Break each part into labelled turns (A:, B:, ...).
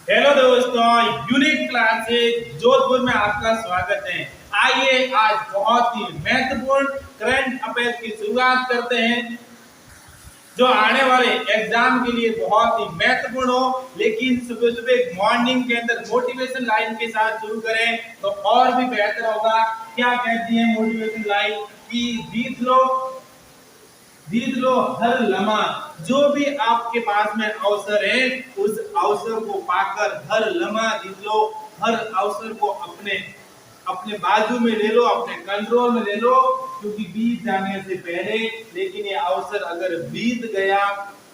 A: Hello दोस्तों, unique classes Jodhpur में आपका स्वागत है। आइए आज बहुत ही महत्वपूर्ण करंट अफेयर की शुरुआत करते हैं जो आने वाले एग्जाम के लिए बहुत ही महत्वपूर्ण हो। लेकिन सुबह सुबह मॉर्निंग के अंदर मोटिवेशन लाइन के साथ शुरू करें तो और भी बेहतर होगा। क्या कहती है मोटिवेशन लाइन कि जीत लो हर लम्हा। जो भी आपके पास में अवसर है उस अवसर को पाकर हर लम्हा जीत लो। हर अवसर को अपने अपने बाजू में ले लो, अपने कंट्रोल में ले लो, क्योंकि बीत जाने से पहले। लेकिन ये अवसर अगर बीत गया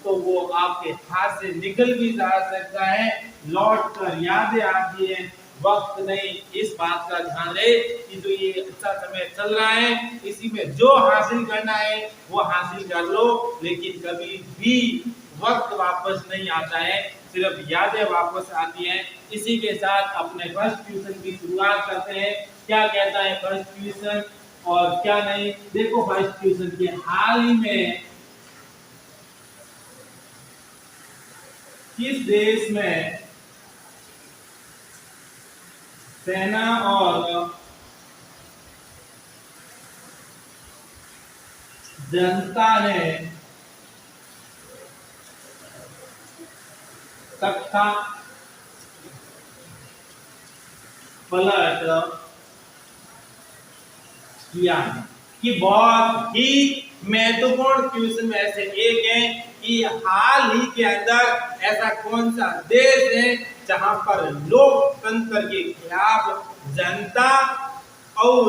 A: तो वो आपके हाथ से निकल भी जा सकता है, लौट कर यादें आती है, वक्त नहीं। इस बात का ध्यान रहे कि जो ये अच्छा समय चल रहा है इसी में जो हासिल करना है वो हासिल कर लो। लेकिन कभी भी वक्त वापस नहीं आता है, सिर्फ यादें वापस आती हैं। इसी के साथ अपने फर्स्ट ट्यूशन की शुरुआत करते हैं। क्या कहता है फर्स्ट ट्यूशन और क्या नहीं, देखो फर्स्ट ट्यूशन के हाल ही में किस देश में सेना और जनता ने तख्ता पलट किया कि बहुत ही महत्वपूर्ण क्वेश्चन में से एक है कि हाल ही के अंदर ऐसा कौन सा देश है जहां पर लोकतंत्र के खिलाफ जनता और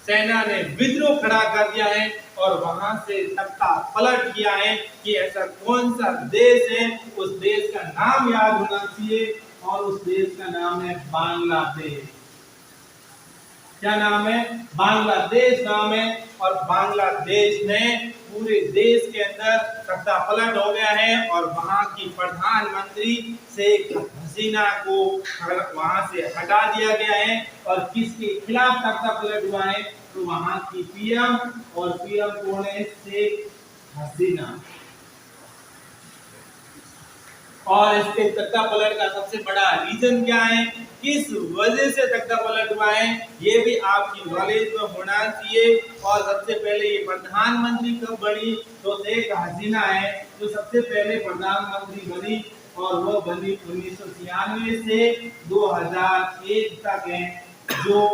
A: सेना ने विद्रोह खड़ा कर दिया है और वहां से तख्ता पलट किया है। कि ऐसा कौन सा देश है, उस देश का नाम याद होना चाहिए और उस देश का नाम है बांग्लादेश। क्या नाम है? बांग्लादेश नाम है। और बांग्लादेश ने पूरे देश के अंदर तख्ता पलट हो गया है और वहां की प्रधानमंत्री शेख हसीना को वहां से हटा दिया गया है। और किसके खिलाफ तख्ता पलट हुआ है? तो वहां की पीएम, और पीएम कौन है? शेख हसीना। और इसके तख्ता पलट का सबसे बड़ा रीजन क्या है, किस वजह से तख्ता पलट हुआ है, ये भी आपकी नॉलेज में होना चाहिए। और सबसे पहले ये प्रधानमंत्री कब बनी? तो शेख हसीना है जो सबसे पहले प्रधानमंत्री बनी और वो बनी 1996 से 2001 तक है जो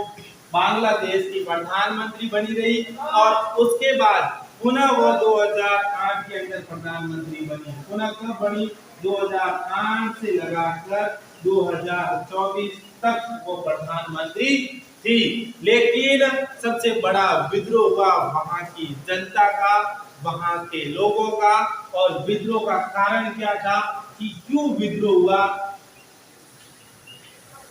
A: बांग्लादेश की प्रधानमंत्री बनी रही। और उसके बाद पुनः वो 2008 के अंदर प्रधानमंत्री बनी। पुनः कब बनी? 2008 से लगाकर 2024 तक वो प्रधानमंत्री थी। लेकिन सबसे बड़ा विद्रोह हुआ वहां की जनता का, वहां के लोगों का। और विद्रोह का कारण क्या था कि क्यों विद्रोह हुआ,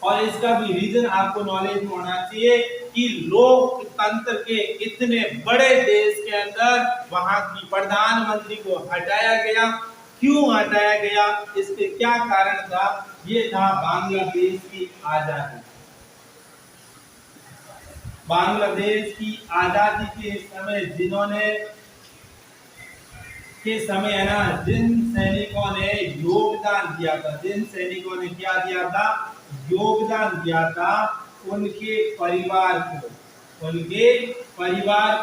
A: और इसका भी रीजन आपको नॉलेज में होना चाहिए कि लोकतंत्र के इतने बड़े देश के अंदर वहां की प्रधानमंत्री को हटाया गया। क्यों हटाया गया, इसके क्या कारण था? ये था बांग्लादेश की आजादी। बांग्लादेश की आजादी के समय है ना, जिन सैनिकों ने योगदान दिया था, जिन सैनिकों ने क्या दिया था? योगदान दिया था, उनके परिवार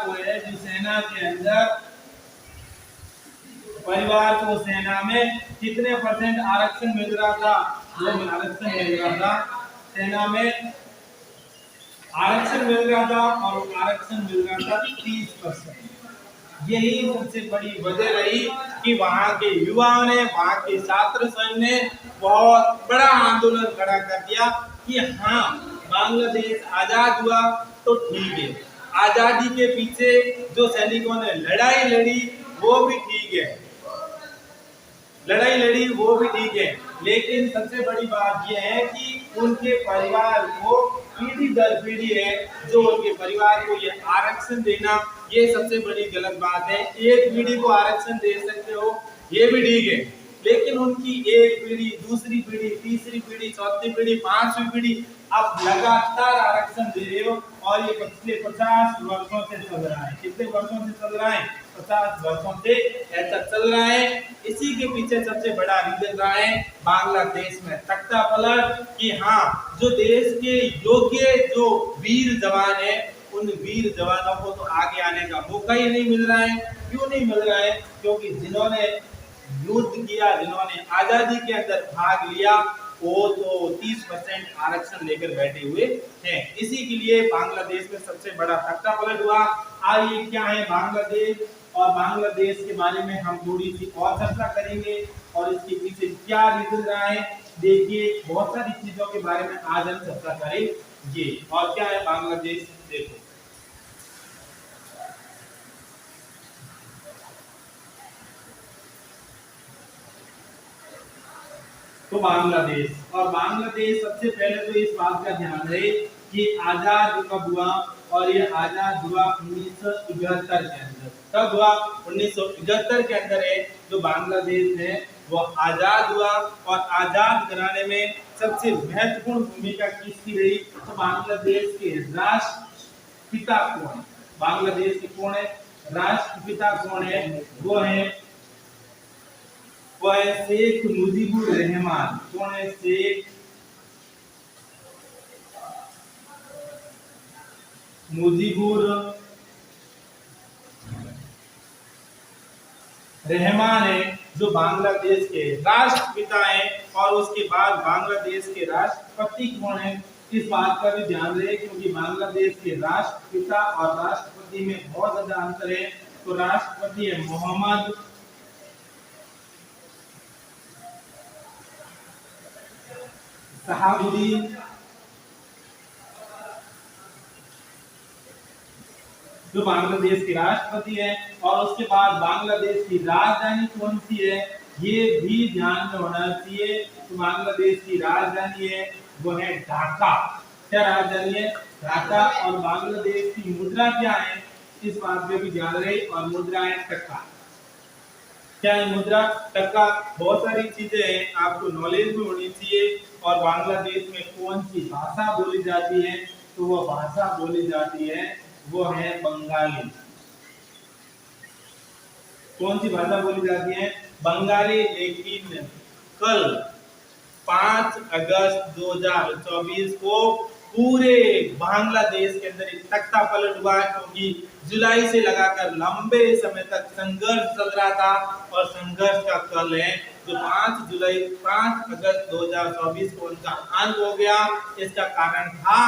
A: को है जो सेना के अंदर, परिवार को सेना में कितने परसेंट आरक्षण मिल रहा था? जो आरक्षण मिल रहा था सेना में, आरक्षण मिल रहा था और आरक्षण मिल रहा था 30%। यही सबसे बड़ी वजह रही कि वहां के युवाओं ने, वहां के छात्र संघ ने बहुत बड़ा आंदोलन खड़ा कर दिया कि हाँ, बांग्लादेश आजाद हुआ तो ठीक है, आजादी के पीछे जो सैनिकों ने लड़ाई लड़ी वो भी ठीक है, लेकिन सबसे बड़ी बात यह है कि उनके परिवार को पीढ़ी दर पीढ़ी है जो उनके परिवार को ये आरक्षण देना, ये सबसे बड़ी गलत बात है। एक पीढ़ी को आरक्षण दे सकते हो, ये भी ठीक है, लेकिन उनकी एक पीढ़ी, दूसरी पीढ़ी, तीसरी पीढ़ी, चौथी पीढ़ी, पांचवी पीढ़ी अब लगातार आरक्षण दे रहे हो। और ये पिछले 50 वर्षों से चल रहा है। कितने वर्षों से चल रहा है? 50 वर्षों से ऐसा चल रहा है। इसी के पीछे सबसे बड़ा रीजन रहा है बांग्लादेश में तख्ता पलट कि हाँ, जो देश के योग्य जो वीर जवान है, उन वीर जवानों को तो आगे आने का मौका ही नहीं मिल रहा है। क्यों नहीं मिल रहा है? क्योंकि जिन्होंने युद्ध किया, जिन्होंने आजादी के अंदर भाग लिया, वो तो 30% आरक्षण लेकर बैठे हुए हैं। इसी के लिए बांग्लादेश में सबसे बड़ा तख्ता पलट हुआ। आइए क्या है बांग्लादेश, और बांग्लादेश के बारे में हम थोड़ी सी और चर्चा करेंगे और इसके पीछे क्या रीजन रहा है। देखिए, बहुत सारी चीजों के बारे में आज हम चर्चा करेंगे। और क्या है बांग्लादेश, देखो तो बांग्लादेश, और बांग्लादेश सबसे पहले तो इस बात का ध्यान रहे कि आजाद कब हुआ, और ये आजाद हुआ 1971 के अंदर। कब हुआ? 1971 के अंदर है जो बांग्लादेश है वो आजाद हुआ। और आजाद कराने में सबसे महत्वपूर्ण भूमिका किसकी रही? तो बांग्लादेश के राष्ट्रपिता कौन है? बांग्लादेश के कौन है राष्ट्रपिता? कौन है? वो है शेख मुजीबुर रहमान। कौन है? शेख मुजीबुर रहमान है जो बांग्लादेश के राष्ट्रपिता हैं। और उसके बाद बांग्लादेश के राष्ट्रपति कौन है? इस बात का भी ध्यान रहे क्योंकि बांग्लादेश के राष्ट्रपिता और राष्ट्रपति में बहुत ज्यादा अंतर है। तो राष्ट्रपति है मोहम्मद शहाबुद्दीन, जो बांग्लादेश के राष्ट्रपति है। और उसके बाद बांग्लादेश की राजधानी कौन सी है, ये भी ध्यान में होना चाहिए। तो बांग्लादेश की राजधानी है वो है ढाका। क्या राजधानी है? ढाका। और बांग्लादेश की मुद्रा क्या है, इस बात पे भी ध्यान रहे। और मुद्रा है टका। क्या है मुद्रा? टका। बहुत सारी चीजें हैं आपको नॉलेज में होनी चाहिए। और बांग्लादेश में कौन सी भाषा बोली जाती है? तो वो भाषा बोली जाती है वो है बंगाली। कौन सी भाषा बोली जाती है? बंगाली। लेकिन कल 5 अगस्त 2024 को पूरे बांग्लादेश के अंदर एक तख्ता पलट हुआ क्योंकि जुलाई से लगाकर लंबे समय तक संघर्ष चल रहा था। और संघर्ष का कल है जो 5 अगस्त 2024 को उनका अंत हो गया। इसका कारण था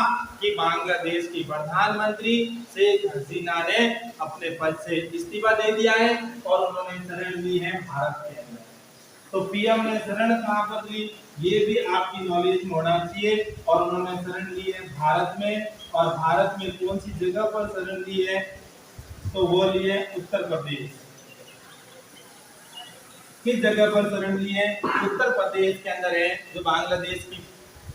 A: कि बांग्लादेश की प्रधानमंत्री शेख हसीना ने अपने पद से इस्तीफा दे दिया है और उन्होंने शरण ली है भारत के अंदर। तो पीएम ने शरण कहां पर ली, ये भी आपकी नॉलेज में होना चाहिए। और उन्होंने शरण ली है भारत में। और भारत में कौन सी जगह पर शरण ली है? तो वो ली है उत्तर प्रदेश। किस जगह पर शरण ली है? उत्तर प्रदेश के अंदर है जो बांग्लादेश की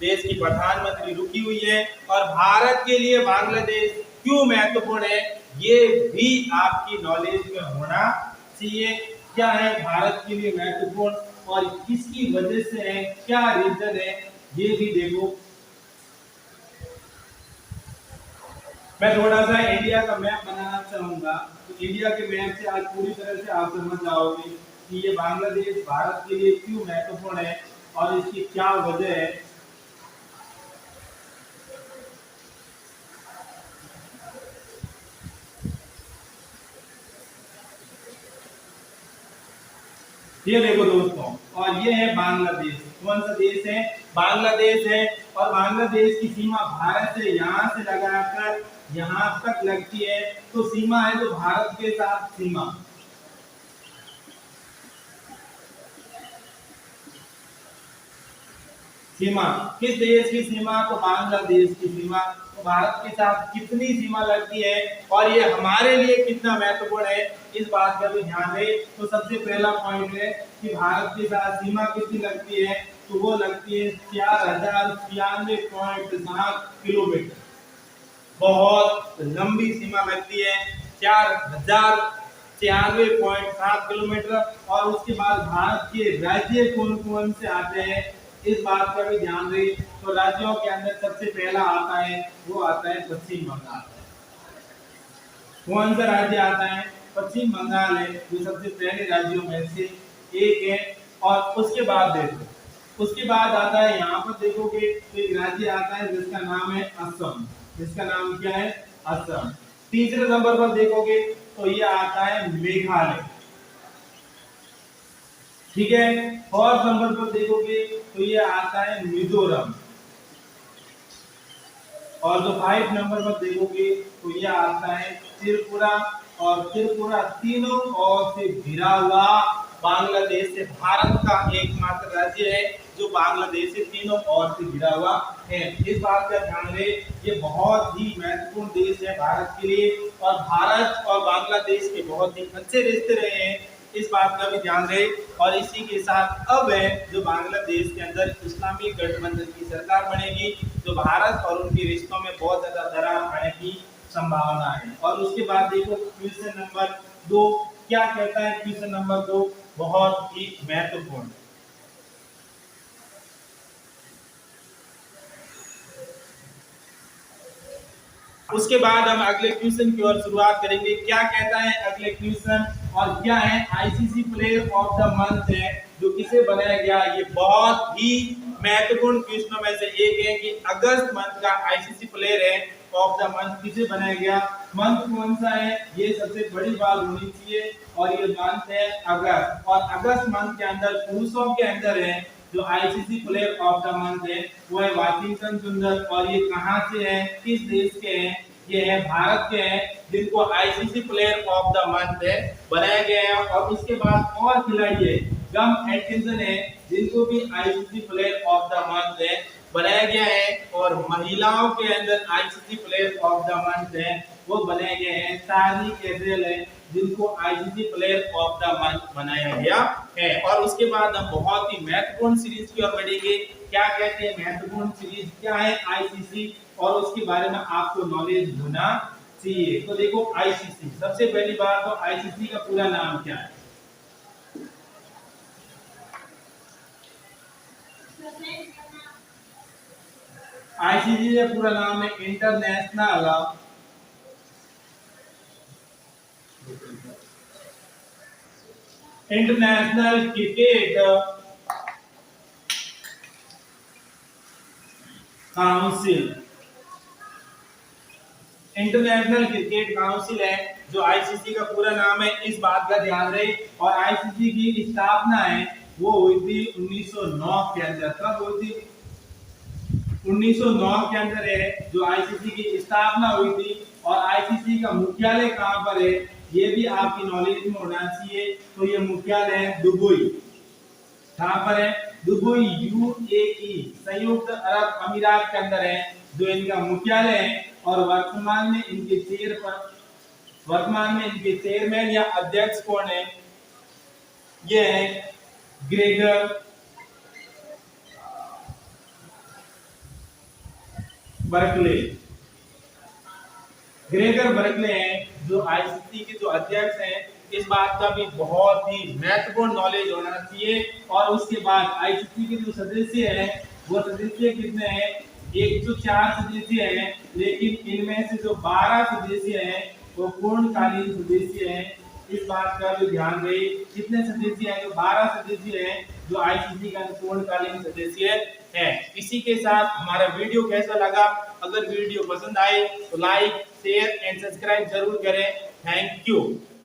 A: देश की प्रधानमंत्री रुकी हुई है। और भारत के लिए बांग्लादेश क्यों महत्वपूर्ण है, ये भी आपकी नॉलेज में होना चाहिए। क्या है भारत के लिए महत्वपूर्ण और किसकी वजह से है, क्या रीजन है, ये भी देखो। मैं थोड़ा सा इंडिया का मैप बनाना चाहूंगा। तो इंडिया के मैप से आज पूरी तरह से आप समझ जाओगे कि ये बांग्लादेश भारत के लिए क्यों महत्वपूर्ण है और इसकी क्या वजह है। ये देखो दोस्तों, और ये है बांग्लादेश। कौन सा देश है? बांग्लादेश है। और बांग्लादेश की सीमा भारत से यहाँ से लगाकर यहाँ तक लगती है। तो सीमा है तो भारत के साथ सीमा। सीमा किस देश की सीमा? तो बांग्लादेश की सीमा। तो भारत के साथ कितनी सीमा लगती है और ये हमारे लिए कितना महत्वपूर्ण है, इस बात का भी ध्यान रहे। तो सबसे पहला पॉइंट है कि भारत के साथ सीमा कितनी लगती है? तो वो लगती है 4096.7 किलोमीटर। बहुत लंबी सीमा लगती है, 4096.7 किलोमीटर। और उसके बाद भारत के राज्य कौन कौन से आते हैं, इस बात का भी ध्यान रहे। तो राज्यों के अंदर सबसे पहला आता है वो आता है पश्चिम बंगाल। कौन सा राज्य आता है? पश्चिम बंगाल है जो सबसे पहले राज्यों में से एक है। और उसके बाद देखो, उसके बाद आता है यहाँ पर देखोगे तो एक राज्य आता है जिसका नाम है असम। जिसका नाम क्या है? असम। तीसरे नंबर पर देखोगे तो ये आता है मेघालय। ठीक है। फोर्थ नंबर पर देखोगे तो ये आता है मिजोरम। और जो 5 नंबर पर देखोगे तो ये आता है त्रिपुरा। और त्रिपुरा तीनों ओर से घिरा हुआ बांग्लादेश से भारत का एकमात्र राज्य है जो बांग्लादेश से तीनों ओर से घिरा हुआ है। इस बात का ध्यान रहे, ये बहुत ही महत्वपूर्ण देश है भारत के लिए और भारत और बांग्लादेश के बहुत ही अच्छे रिश्ते रहे हैं, इस बात का भी ध्यान रहे। और इसी के साथ अब है जो बांग्लादेश के अंदर इस्लामी गठबंधन की सरकार बनेगी जो भारत और उनके रिश्तों में बहुत ज्यादा दरार आने की संभावना है। और उसके बाद देखो क्वेश्चन नंबर 2 क्या कहता है। क्वेश्चन नंबर 2 बहुत ही महत्वपूर्ण। उसके बाद हम अगले क्वेश्चन की ओर शुरुआत करेंगे। क्या कहता है अगले क्वेश्चन और क्या है? ICC player of the month है जो किसे बनाया गया। ये बहुत ही महत्वपूर्ण क्वेश्चनों में से एक है कि अगस्त मंथ का आईसीसी प्लेयर है ऑफ द मंथ किसे बनाया गया। मंथ कौन सा है ये सबसे बड़ी बात होनी चाहिए और ये मंथ है अगस्त। और अगस्त मंथ के अंदर पुरुषों के अंदर है जो ICC player of the month है वो है वाशिंगटन सुंदर। और ये कहां से है, किस देश के हैं? ये है भारत के हैं जिनको ICC player of the month है बनाया गया है। और उसके बाद और खिलाड़ी है गम एटकिंसन है जिनको भी ICC player of the month है बनाया गया है। और महिलाओं के अंदर ICC player of the month है वो बनाए गए हैं सारी कैजल है जिनको ICC player of the month बनाया गया है। और उसके बाद हम बहुत ही महत्वपूर्ण सीरीज की ओर बढ़ेंगे। क्या कहते हैं महत्वपूर्ण सीरीज क्या है आईसीसी, और उसके बारे में आपको नॉलेज होना चाहिए। तो देखो आईसीसी, सबसे पहली बात तो आईसीसी का पूरा नाम क्या है? आईसीसी का पूरा नाम है international cricket council. International cricket council है जो आईसीसी का पूरा नाम है, इस बात का ध्यान रहे। और आईसीसी की स्थापना है वो हुई थी 1909 के अंदर। कब हुई थी? 1909 के अंदर है जो आईसीसी की स्थापना हुई थी। और आईसीसी का मुख्यालय कहां पर है ये भी आपकी नॉलेज में होना चाहिए। तो ये मुख्यालय है दुबई। कहां पर है? दुबई, यूएई, संयुक्त अरब अमीरात के अंदर है जो इनका मुख्यालय है। और वर्तमान में इनके चेयरमैन या अध्यक्ष कौन है? ये है ग्रेगर बर्कले। ग्रेगर बर्कले हैं जो आईसीसी के जो अध्यक्ष हैं। इस बात का भी बहुत ही महत्वपूर्ण नॉलेज होना चाहिए। और उसके बाद आईसीसी के जो सदस्य हैं वो सदस्य कितने हैं? 104 सदस्य हैं, लेकिन इनमें से जो 12 सदस्य हैं वो पूर्णकालीन सदस्य हैं। इस बात का भी ध्यान रहे, कितने सदस्य हैं? जो 12 सदस्य हैं जो आईसीसी का पूर्णकालीन सदस्य है। इसी के साथ हमारा वीडियो कैसा लगा? अगर वीडियो पसंद आए तो लाइक, शेयर एंड सब्सक्राइब जरूर करें। Thank you.